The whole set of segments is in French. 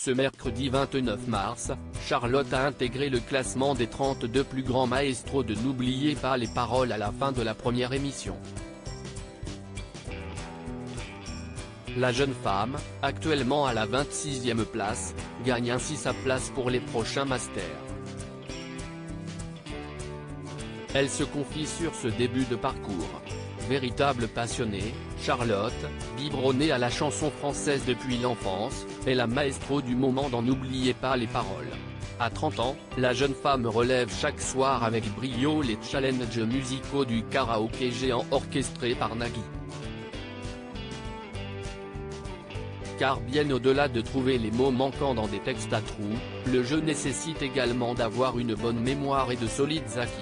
Ce mercredi 29 mars, Charlotte a intégré le classement des 32 plus grands maestros de N'oubliez pas les paroles à la fin de la première émission. La jeune femme, actuellement à la 26e place, gagne ainsi sa place pour les prochains masters. Elle se confie sur ce début de parcours. Véritable passionnée, Charlotte, biberonnée à la chanson française depuis l'enfance, est la maestro du moment dans N'oubliez pas les paroles. À 30 ans, la jeune femme relève chaque soir avec brio les challenges musicaux du karaoké géant orchestré par Nagui. Car bien au-delà de trouver les mots manquants dans des textes à trous, le jeu nécessite également d'avoir une bonne mémoire et de solides acquis.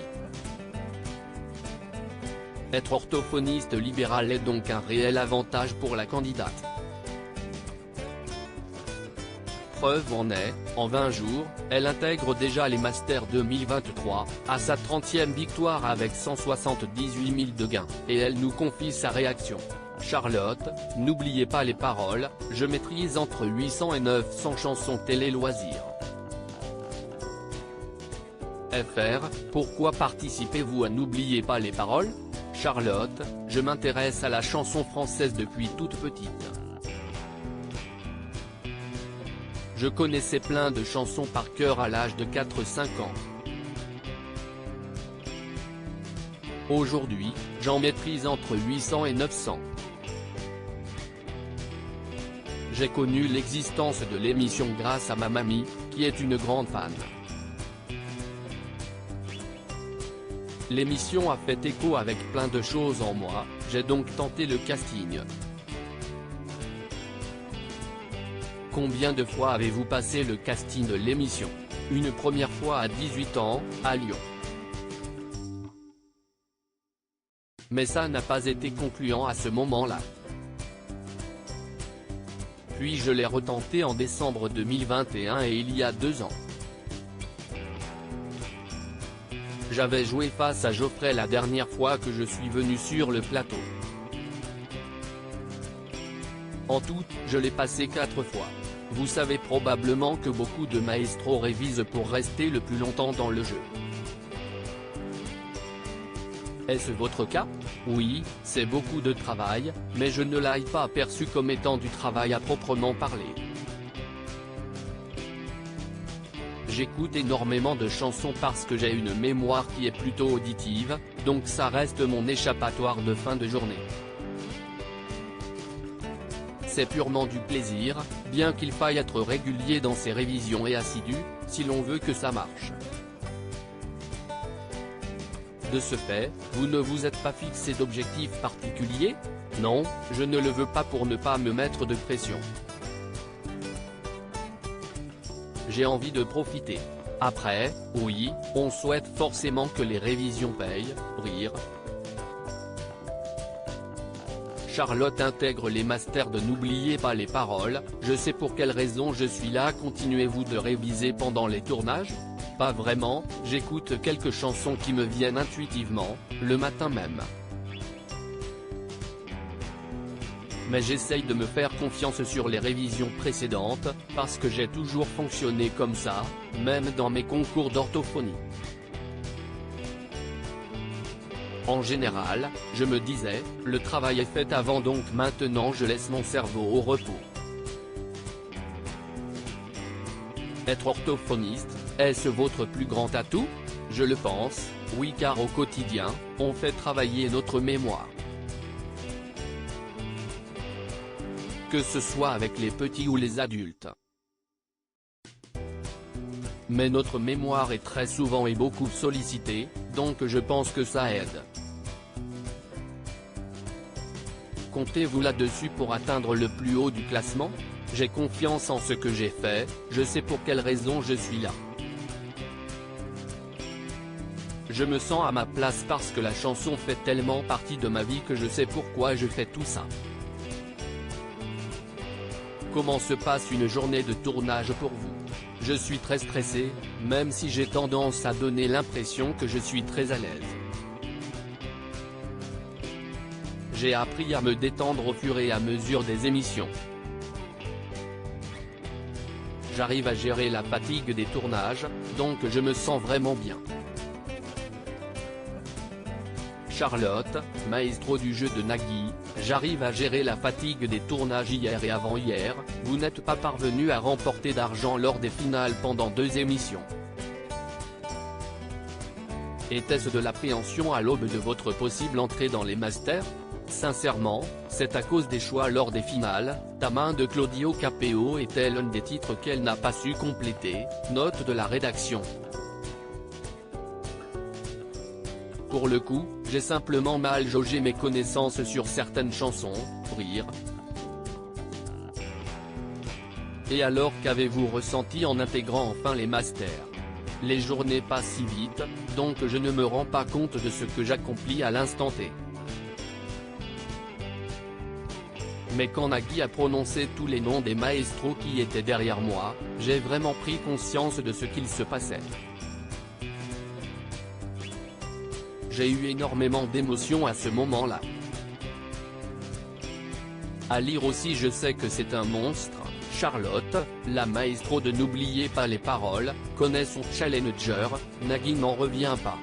Être orthophoniste libéral est donc un réel avantage pour la candidate. Preuve en est, en 20 jours, elle intègre déjà les Masters 2023, à sa 30e victoire avec 178 000 de gains, et elle nous confie sa réaction. Charlotte, n'oubliez pas les paroles, je maîtrise entre 800 et 900 chansons télé-loisirs. FR, pourquoi participez-vous à N'oubliez pas les paroles ? Charlotte, je m'intéresse à la chanson française depuis toute petite. Je connaissais plein de chansons par cœur à l'âge de 4-5 ans. Aujourd'hui, j'en maîtrise entre 800 et 900. J'ai connu l'existence de l'émission grâce à ma mamie, qui est une grande fan. L'émission a fait écho avec plein de choses en moi, j'ai donc tenté le casting. Combien de fois avez-vous passé le casting de l'émission ? Une première fois à 18 ans, à Lyon. Mais ça n'a pas été concluant à ce moment-là. Puis je l'ai retenté en décembre 2021 et il y a 2 ans. J'avais joué face à Geoffrey la dernière fois que je suis venu sur le plateau. En tout, je l'ai passé 4 fois. Vous savez probablement que beaucoup de maestros révisent pour rester le plus longtemps dans le jeu. Est-ce votre cas ? Oui, c'est beaucoup de travail, mais je ne l'ai pas perçu comme étant du travail à proprement parler. J'écoute énormément de chansons parce que j'ai une mémoire qui est plutôt auditive, donc ça reste mon échappatoire de fin de journée. C'est purement du plaisir, bien qu'il faille être régulier dans ses révisions et assidu, si l'on veut que ça marche. De ce fait, vous ne vous êtes pas fixé d'objectifs particuliers ? Non, je ne le veux pas pour ne pas me mettre de pression. J'ai envie de profiter. Après, oui, on souhaite forcément que les révisions payent, rire. Charlotte intègre les masters de N'oubliez pas les paroles, je sais pour quelle raison je suis là. Continuez-vous de réviser pendant les tournages ? Pas vraiment, j'écoute quelques chansons qui me viennent intuitivement, le matin même. Mais j'essaye de me faire confiance sur les révisions précédentes, parce que j'ai toujours fonctionné comme ça, même dans mes concours d'orthophonie. En général, je me disais, le travail est fait avant donc maintenant je laisse mon cerveau au repos. Être orthophoniste, est-ce votre plus grand atout ? Je le pense, oui, car au quotidien, on fait travailler notre mémoire. Que ce soit avec les petits ou les adultes. Mais notre mémoire est très souvent et beaucoup sollicitée, donc je pense que ça aide. Comptez-vous là-dessus pour atteindre le plus haut du classement ? J'ai confiance en ce que j'ai fait, je sais pour quelle raison je suis là. Je me sens à ma place parce que la chanson fait tellement partie de ma vie que je sais pourquoi je fais tout ça. Comment se passe une journée de tournage pour vous ? Je suis très stressé, même si j'ai tendance à donner l'impression que je suis très à l'aise. J'ai appris à me détendre au fur et à mesure des émissions. j'arrive à gérer la fatigue des tournages, donc je me sens vraiment bien. Charlotte, maestro du jeu de Nagui, j'arrive à gérer la fatigue des tournages hier et avant-hier, vous n'êtes pas parvenu à remporter d'argent lors des finales pendant 2 émissions. Était-ce de l'appréhension à l'aube de votre possible entrée dans les Masters? Sincèrement, c'est à cause des choix lors des finales. Ta main de Claudio Capéo est-elle l'un des titres qu'elle n'a pas su compléter, note de la rédaction. Pour le coup, j'ai simplement mal jaugé mes connaissances sur certaines chansons, rire. Et alors qu'avez-vous ressenti en intégrant enfin les Masters? Les journées passent si vite, donc je ne me rends pas compte de ce que j'accomplis à l'instant T. Mais quand Nagui a prononcé tous les noms des maestros qui étaient derrière moi, j'ai vraiment pris conscience de ce qu'il se passait. J'ai eu énormément d'émotions à ce moment-là. À lire aussi, je sais que c'est un monstre. Charlotte, la maestro de N'oubliez pas les paroles, connaît son challenger, Nagui n'en revient pas.